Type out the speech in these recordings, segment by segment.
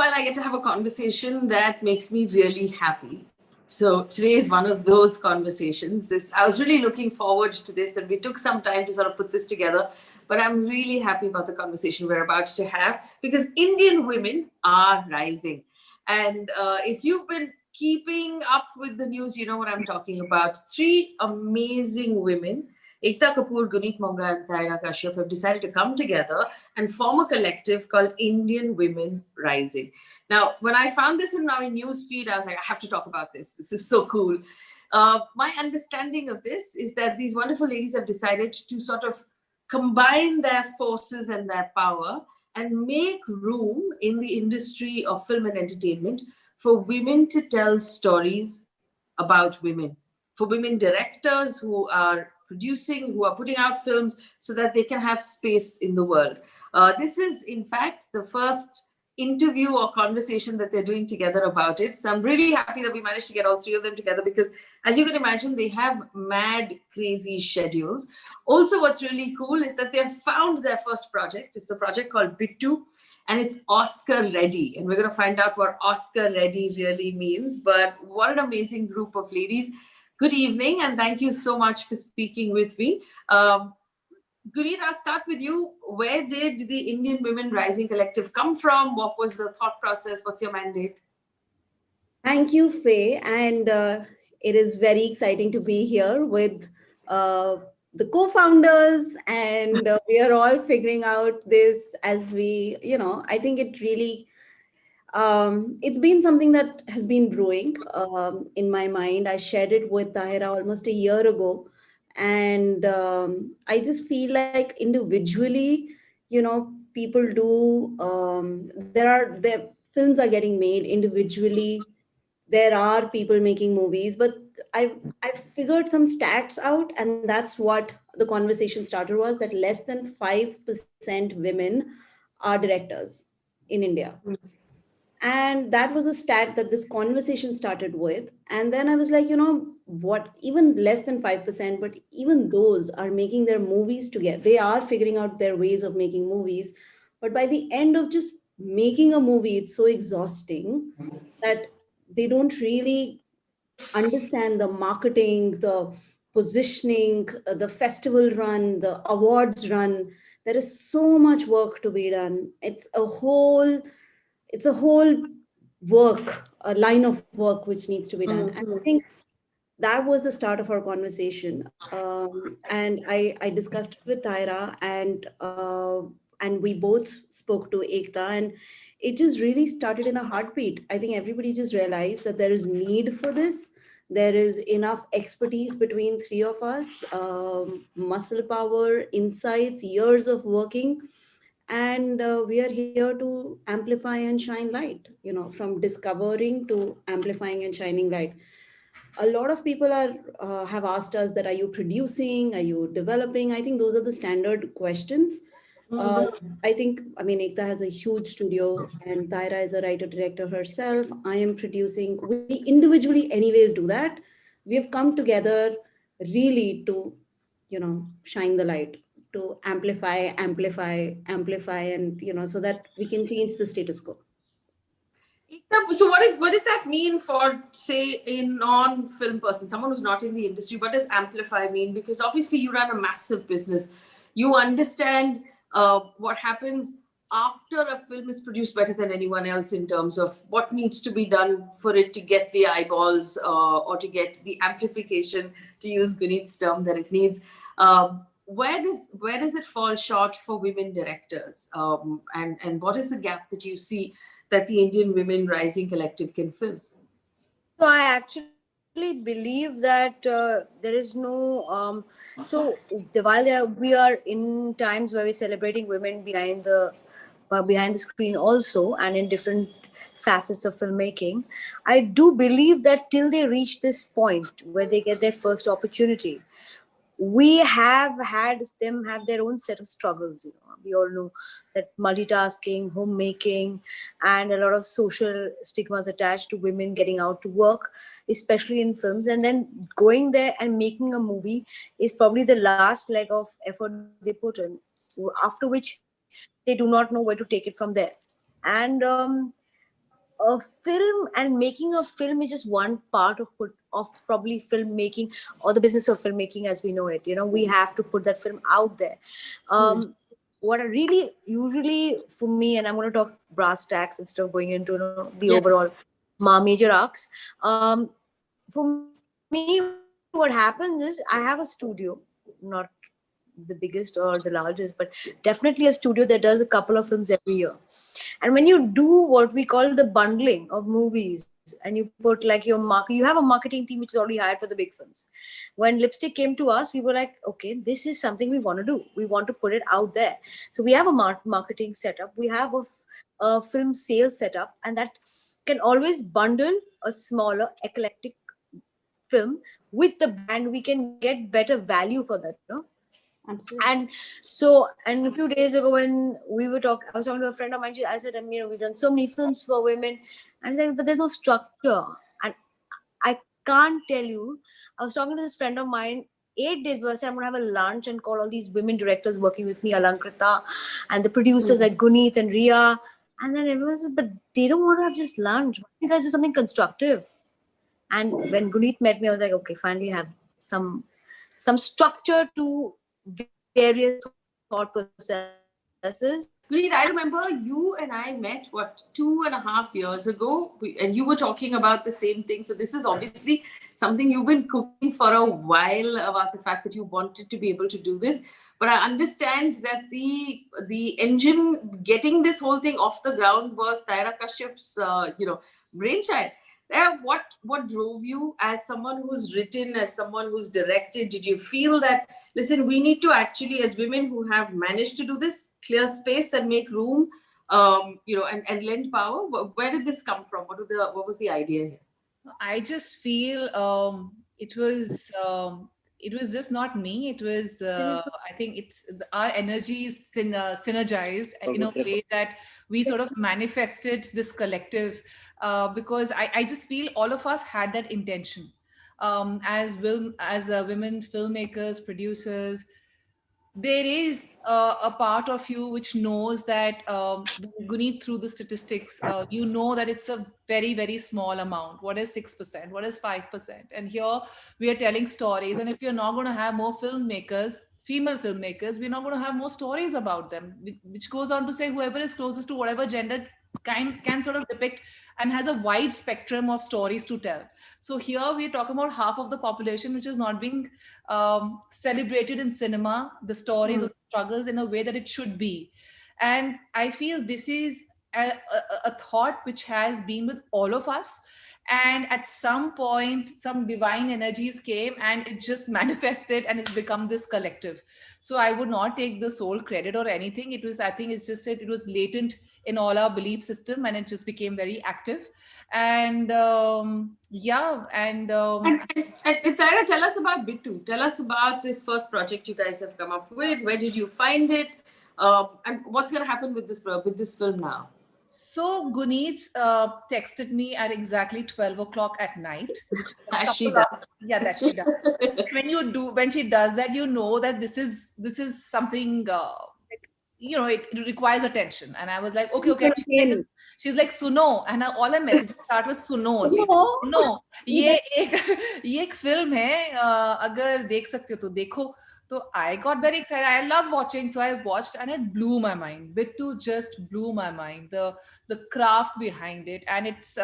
while I get to have a conversation that makes me really happy. So today is one of those conversations. I was really looking forward to this, and we took some time to sort of put this together. But I'm really happy about the conversation we're about to have, because Indian women are rising. And if you've been keeping up with the news, you know what I'm talking about. Three amazing women, Ekta Kapoor, Guneet Monga, and Tahira Kashyap, have decided to come together and form a collective called Indian Women Rising. Now, when I found this in my news feed, I was like, I have to talk about this. This is so cool. My understanding of this is that these wonderful ladies have decided to sort of combine their forces and their power and make room in the industry of film and entertainment for women to tell stories about women, for women directors who are producing, who are putting out films so that they can have space in the world. This is, in fact, the first interview or conversation that they're doing together about it. So I'm really happy that we managed to get all three of them together, because as you can imagine, they have mad, crazy schedules. Also, what's really cool is that they've found their first project. It's a project called Bittu, and it's Oscar ready. And we're going to find out what Oscar ready really means. But what an amazing group of ladies. Good evening, and thank you so much for speaking with me. Guneet, I'll start with you. Where did the Indian Women Rising Collective come from? What was the thought process? What's your mandate? Thank you, Faye. And it is very exciting to be here with the co-founders, and we are all figuring out this as we, I think it really, it's been something that has been brewing in my mind. I shared it with Tahira almost a year ago. And I just feel like individually, people do, their films are getting made individually. There are people making movies, but I figured some stats out, and that's what the conversation starter was, that less than 5% women are directors in India. And that was a stat that this conversation started with. And then I was like, what, even less than 5%, but even those are making their movies together. They are figuring out their ways of making movies. But by the end of just making a movie, it's so exhausting that they don't really understand the marketing, the positioning, the festival run, the awards run. There is so much work to be done. It's a whole work, a line of work which needs to be done. And I think that was the start of our conversation. And I discussed it with Tyra, and we both spoke to Ekta, and it just really started in a heartbeat. I think everybody just realized that there is need for this. There is enough expertise between three of us, muscle power, insights, years of working, and we are here to amplify and shine light, from discovering to amplifying and shining light. A lot of people have asked us that, are you producing, are you developing? I think those are the standard questions. Ekta has a huge studio, and Tyra is a writer director herself. I am producing. We individually anyways do that. We have come together really to, shine the light, to amplify, and, so that we can change the status quo. So what does that mean for, say, a non-film person, someone who's not in the industry? What does amplify mean? Because obviously you run a massive business. You understand what happens after a film is produced better than anyone else, in terms of what needs to be done for it to get the eyeballs or to get the amplification, to use Guneet's term, that it needs. Where does it fall short for women directors? And what is the gap that you see that the Indian Women Rising Collective can fill? So I actually believe that there is no. We are in times where we're celebrating women behind the screen also, and in different facets of filmmaking, I do believe that till they reach this point where they get their first opportunity, we have had them have their own set of struggles. We all know that multitasking, homemaking, and a lot of social stigmas attached to women getting out to work, especially in films, and then going there and making a movie is probably the last leg of effort they put in, after which they do not know where to take it from there. And a film and making a film is just one part of probably filmmaking or the business of filmmaking as we know it. We have to put that film out there. What I really usually for me, and I'm going to talk brass tacks instead of going into the Yes. overall major arcs. For me, what happens is I have a studio, not the biggest or the largest, but definitely a studio that does a couple of films every year. And when you do what we call the bundling of movies and you put like your market, you have a marketing team which is already hired for the big films. When Lipstick came to us, we were like, okay, this is something we want to do. We want to put it out there. So we have a marketing setup. We have a film sales setup, and that can always bundle a smaller eclectic film with the brand. We can get better value for that. Absolutely. And so, and a few days ago when we were talking, I was talking to a friend of mine. I said, we've done so many films for women, and but there's no structure. And I can't tell you. I was talking to this friend of mine 8 days ago. I said I'm gonna have a lunch and call all these women directors working with me, Alankrita, and the producers like Guneet and Ria. And then everyone said, but they don't want to have just lunch. Why don't you guys do something constructive? And when Guneet met me, I was like, okay, finally have some structure to various thought processes. Guneet, I remember you and I met, 2.5 years ago, and you were talking about the same thing. So this is obviously something you've been cooking for a while, about the fact that you wanted to be able to do this. But I understand that the engine getting this whole thing off the ground was Tahira Kashyap's brainchild. What drove you, as someone who's written, as someone who's directed? Did you feel that, listen, we need to actually, as women who have managed to do this, clear space and make room, and lend power? Where did this come from? What was the idea here? I just feel it was just not me. It was I think it's our energies synergized in a way that we sort of manifested this collective, because I just feel all of us had that intention, as women filmmakers, producers. There is a part of you which knows that, Guneet, through the statistics, you know that it's a very, very small amount. What is 6%? What is 5%? And here we are telling stories. And if you're not going to have more filmmakers, female filmmakers, we're not going to have more stories about them, which goes on to say whoever is closest to whatever gender can sort of depict and has a wide spectrum of stories to tell. So here we're talking about half of the population which is not being celebrated in cinema, the stories of struggles in a way that it should be. And I feel this is a thought which has been with all of us. And at some point, some divine energies came and it just manifested and it's become this collective. So I would not take the sole credit or anything. It was, I think it's just that it was latent in all our belief system and it just became very active. And And Tyra, tell us about Bittu. Tell us about this first project you guys have come up with. Where did you find it? And what's going to happen with this film now? So Guneet texted me at exactly 12 o'clock at night. As she does. Yeah, that she does. When she does that, you know that this is something, it requires attention. And I was like, okay. She's like suno, and all her messages start with suno only. Suno, ये एक film है, अगर देख सकते हो तो देखो. So I got very excited. I love watching, so I watched, and it blew my mind. Bittu just blew my mind. The craft behind it, and it's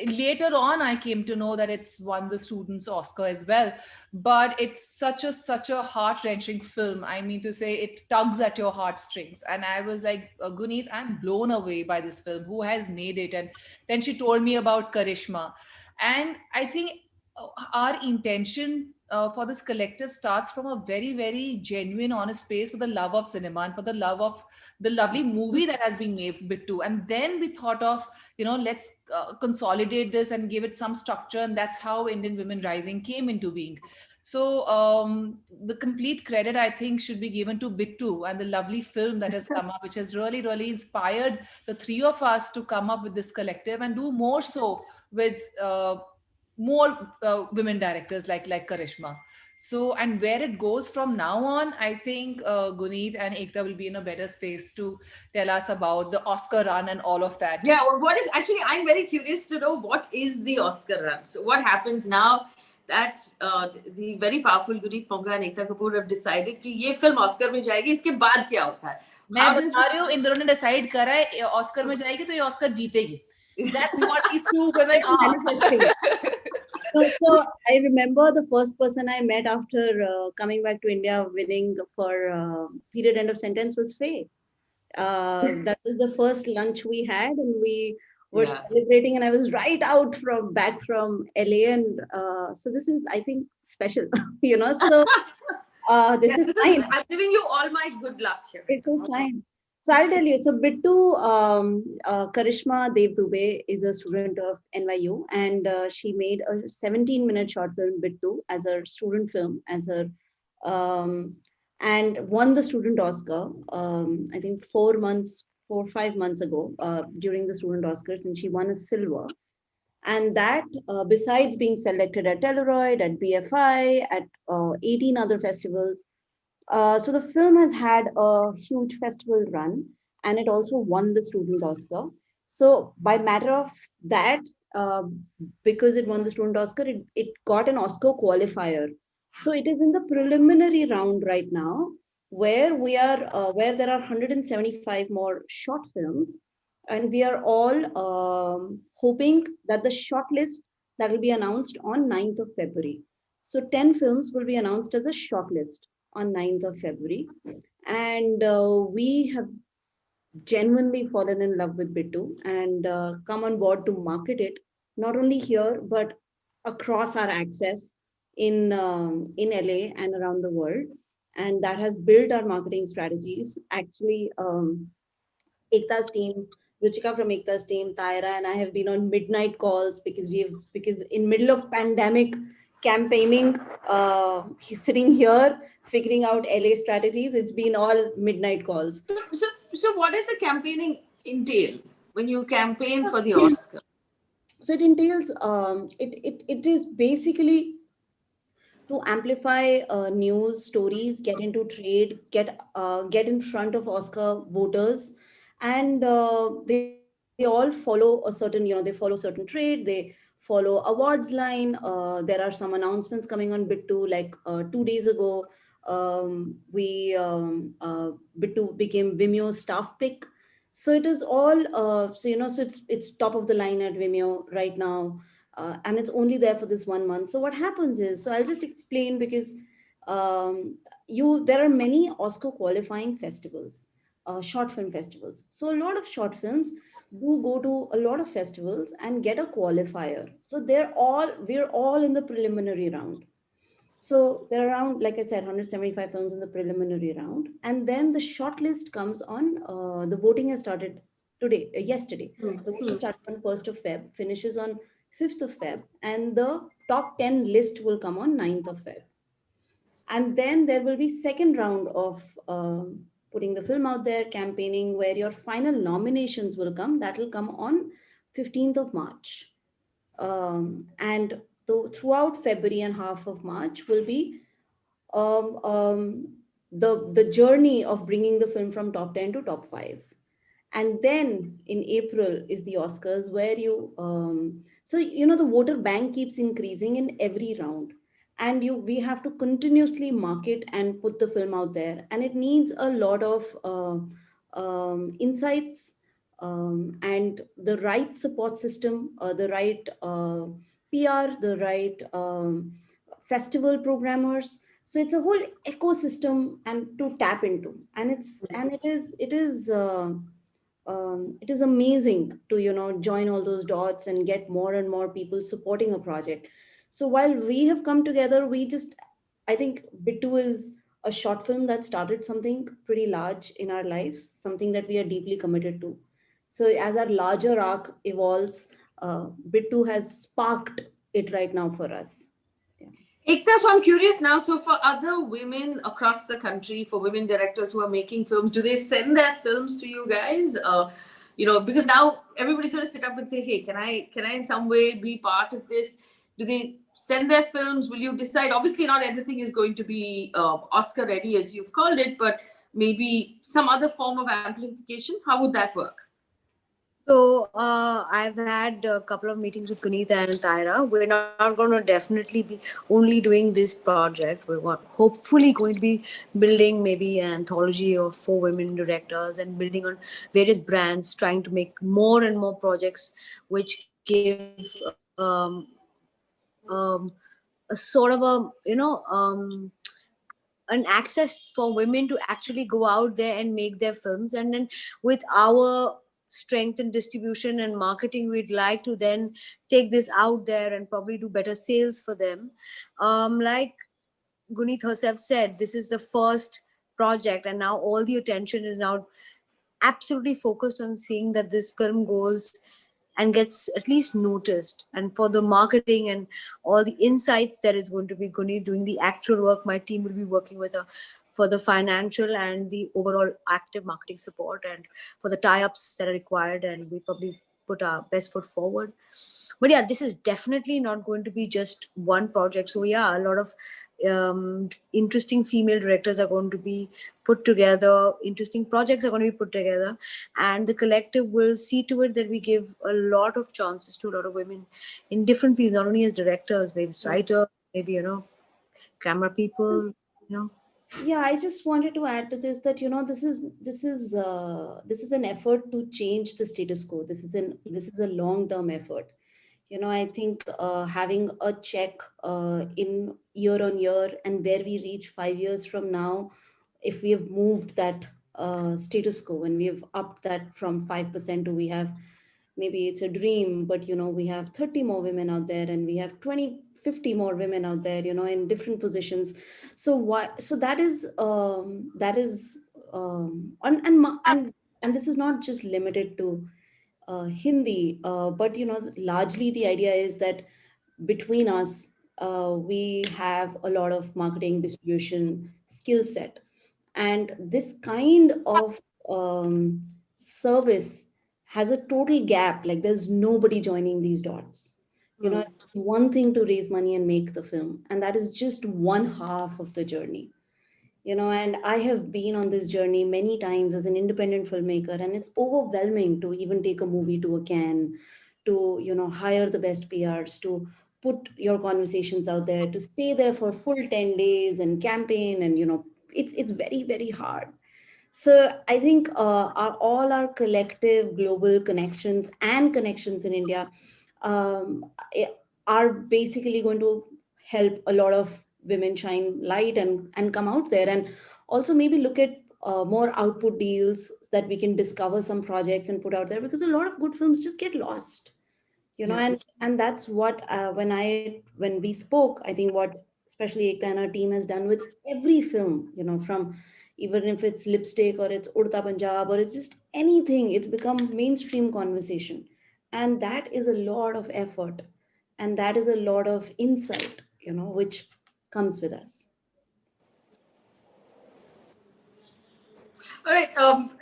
later on I came to know that it's won the students' Oscar as well. But it's such a heart wrenching film. I mean to say, it tugs at your heartstrings. And I was like, Guneet, I'm blown away by this film. Who has made it? And then she told me about Karishma, and I think our intention for this collective starts from a very, very genuine, honest space for the love of cinema and for the love of the lovely movie that has been made, Bittu. And then we thought of, let's consolidate this and give it some structure. And that's how Indian Women Rising came into being. So the complete credit, I think, should be given to Bittu and the lovely film that has come up, which has really, really inspired the three of us to come up with this collective and do more so with more women directors like Karishma. So, and where it goes from now on, I think Guneet and Ekta will be in a better space to tell us about the Oscar run and all of that. Yeah, well, what is actually, I'm very curious to know what is the Oscar run. So, what happens now that the very powerful Guneet Monga and Ekta Kapoor have decided कि ये film Oscar में जाएगी, इसके बाद क्या होता है? मैं बता रही हूँ, इन दोनों ने decide करा है ऑस्कर में जाएगी तो ये ऑस्कर जीतेगी. That's what these two women are. So I remember the first person I met after coming back to India, winning for period end of sentence was Faye. That was the first lunch we had, and we were celebrating, and I was right out back from LA, and so this is, I think, special, you know. So this is fine. I'm giving you all my good luck here. It is fine. So I'll tell you. So Bittu, Karishma Dev Dubey is a student of NYU, and she made a 17-minute short film, Bittu, as her student film, and won the student Oscar. I think 4 or 5 months ago, during the student Oscars, and she won a silver. And that, besides being selected at Telluride, at BFI, at 18 other festivals. So the film has had a huge festival run, and it also won the student Oscar. So by matter of that, because it won the student Oscar, it got an Oscar qualifier. So it is in the preliminary round right now, where where there are 175 more short films, and we are all hoping that the shortlist that will be announced on 9th of February. So 10 films will be announced as a shortlist on 9th of February. And we have genuinely fallen in love with Bittu and come on board to market it, not only here, but across our access in LA and around the world. And that has built our marketing strategies. Actually, Ekta's team, Ruchika from Ekta's team, Tahira, and I have been on midnight calls because in middle of pandemic campaigning, sitting here figuring out LA strategies, it's been all midnight calls. So what does the campaigning entail when you campaign for the Oscar? So it entails, it is basically to amplify news stories, get into trade, get in front of Oscar voters, and they all follow a certain, they follow certain trade, they follow awards line. There are some announcements coming on Bittu, like 2 days ago, Bittu became Vimeo staff pick. So it is all, so it's top of the line at Vimeo right now. And it's only there for this 1 month. So what happens is, so I'll just explain, because there are many Oscar qualifying festivals, short film festivals. So a lot of short films do go to a lot of festivals and get a qualifier. So we're all in the preliminary round. So there are around, like I said, 175 films in the preliminary round. And then the shortlist comes on, the voting has started yesterday. The voting started on 1st of Feb, finishes on 5th of Feb, and the top 10 list will come on 9th of Feb. And then there will be second round of putting the film out there, campaigning, where your final nominations will come. That will come on 15th of March. And throughout February and half of March will be the journey of bringing the film from top 10 to top 5. And then in April is the Oscars, where so the voter bank keeps increasing in every round, and we have to continuously market and put the film out there, and it needs a lot of insights, and the right support system, the right PR, the right festival programmers. So it's a whole ecosystem and to tap into, and it is amazing to join all those dots and get more and more people supporting a project. So while we have come together, I think Bittu is a short film that started something pretty large in our lives, something that we are deeply committed to. So as our larger arc evolves, Bittu has sparked it right now for us. Ekta, so I'm curious now. So for other women across the country, for women directors who are making films, do they send their films to you guys? Because now everybody's going to sit up and say, hey, can I in some way be part of this? Do they send their films? Will you decide? Obviously, not everything is going to be Oscar ready, as you've called it, but maybe some other form of amplification. How would that work? So I've had a couple of meetings with Guneet and Tahira. We're not going to definitely be only doing this project. We're hopefully going to be building maybe an anthology of 4 women directors and building on various brands, trying to make more and more projects which give um, a sort of an access for women to actually go out there and make their films. And then with our strength in distribution and marketing, we'd like to then take this out there and probably do better sales for them. Like Guneet herself said, this is the first project, and now all the attention is now absolutely focused on seeing that this film goes and gets at least noticed. And for the marketing and all the insights, there is going to be Guneet doing the actual work. My team will be working with her for the financial and the overall active marketing support, and for the tie-ups that are required, and we probably put our best foot forward. But yeah, this is definitely not going to be just one project. So yeah, a lot of interesting female directors are going to be put together, interesting projects are going to be put together, and the collective will see to it that we give a lot of chances to a lot of women in different fields, not only as directors, maybe writers, maybe camera people, Yeah, I just wanted to add to this that this is an effort to change the status quo. This is a long term effort. I think having a check in year on year, and where we reach 5 years from now, if we have moved that status quo and we have upped that from 5% to, we have, maybe it's a dream, but we have 30 more women out there, and we have 20, 50 more women out there, in different positions. So why, so that is and this is not just limited to Hindi, but largely the idea is that between us, we have a lot of marketing distribution skill set, and this kind of service has a total gap. Like, there's nobody joining these dots. It's one thing to raise money and make the film, and that is just one half of the journey. And I have been on this journey many times as an independent filmmaker, and it's overwhelming to even take a movie to a can, to hire the best PRs, to put your conversations out there, to stay there for full 10 days and campaign, and it's very, very hard. So I think all our collective global connections and connections in India eh, are basically going to help a lot of women shine light and come out there, and also maybe look at more output deals that we can discover some projects and put out there, because a lot of good films just get lost. And that's what when we spoke, I think what especially Ekta and our team has done with every film, from, even if it's Lipstick or it's Udta Punjab or it's just anything, it's become mainstream conversation. And that is a lot of effort, and that is a lot of insight, which comes with us. All right,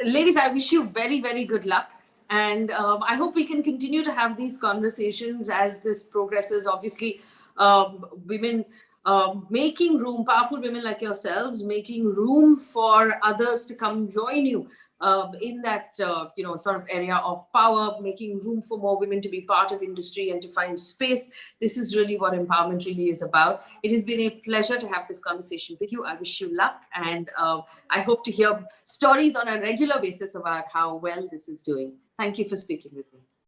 ladies, I wish you very, very good luck. And I hope we can continue to have these conversations as this progresses. Obviously, women making room, powerful women like yourselves, making room for others to come join you in that, sort of area of power, making room for more women to be part of industry and to find space. This is really what empowerment really is about. It has been a pleasure to have this conversation with you. I wish you luck, and I hope to hear stories on a regular basis about how well this is doing. Thank you for speaking with me.